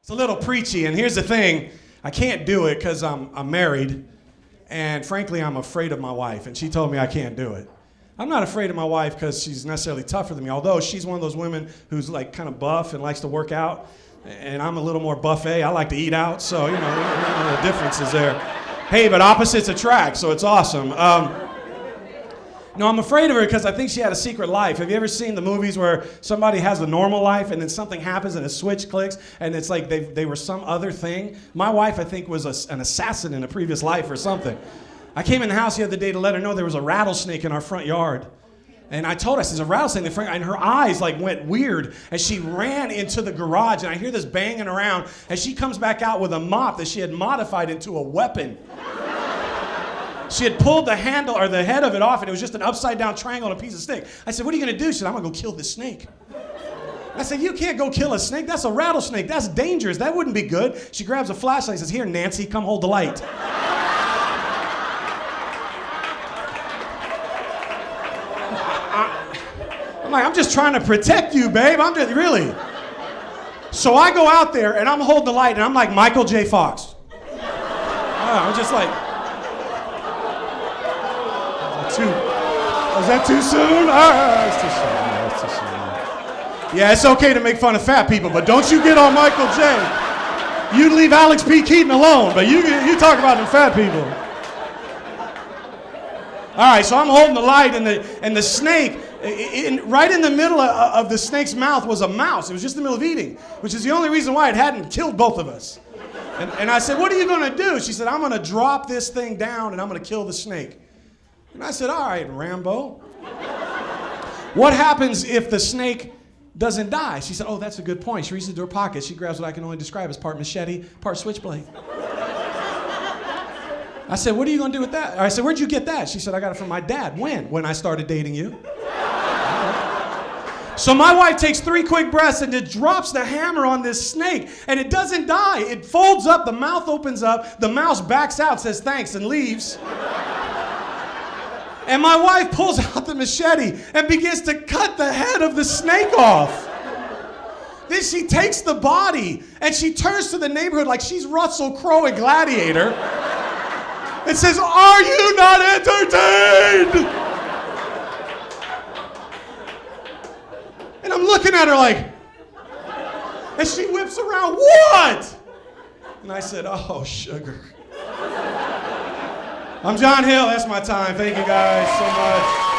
It's a little preachy, and here's the thing. I can't do it because I'm married, and frankly, I'm afraid of my wife, and she told me I can't do it. I'm not afraid of my wife because she's necessarily tougher than me, although she's one of those women who's like kind of buff and likes to work out, and I'm a little more buffet. I like to eat out, so, you know, the difference is there. Hey, but opposites attract, so it's awesome. No, I'm afraid of her because I think she had a secret life. Have you ever seen the movies where somebody has a normal life and then something happens and a switch clicks and it's like they were some other thing? My wife, I think, was an assassin in a previous life or something. I came in the house the other day to let her know there was a rattlesnake in our front yard. And I told her, I said, there's a rattlesnake in the front yard. And her eyes like went weird as she ran into the garage. And I hear this banging around as she comes back out with a mop that she had modified into a weapon. She had pulled the handle or the head of it off, and it was just an upside down triangle on a piece of stick. I said, what are you gonna do? She said, I'm gonna go kill this snake. I said, you can't go kill a snake. That's a rattlesnake. That's dangerous. That wouldn't be good. She grabs a flashlight and says, here, Nancy, come hold the light. I'm like, I'm just trying to protect you, babe. I'm just, really. So I go out there, and I'm holding the light, and I'm like Michael J. Fox. I'm just like, was that too soon? It's too soon. Yeah, it's okay to make fun of fat people, but don't you get on Michael J. You leave Alex P. Keaton alone, but you talk about them fat people. All right, so I'm holding the light, and the snake, right in the middle of the snake's mouth was a mouse. It was just in the middle of eating, which is the only reason why it hadn't killed both of us. And I said, what are you going to do? She said, I'm going to drop this thing down, and I'm going to kill the snake. And I said, all right, Rambo. What happens if the snake doesn't die? She said, oh, that's a good point. She reaches into her pocket. She grabs what I can only describe as part machete, part switchblade. I said, what are you going to do with that? I said, where'd you get that? She said, I got it from my dad. When? When I started dating you. So my wife takes 3 quick breaths and it drops the hammer on this snake, and it doesn't die. It folds up, the mouth opens up, the mouse backs out, says thanks, and leaves. And my wife pulls out the machete and begins to cut the head of the snake off. Then she takes the body and she turns to the neighborhood like she's Russell Crowe in Gladiator and says, are you not entertained? And I'm looking at her like, and she whips around, what? And I said, oh, sugar. I'm John Hill. That's my time. Thank you guys so much.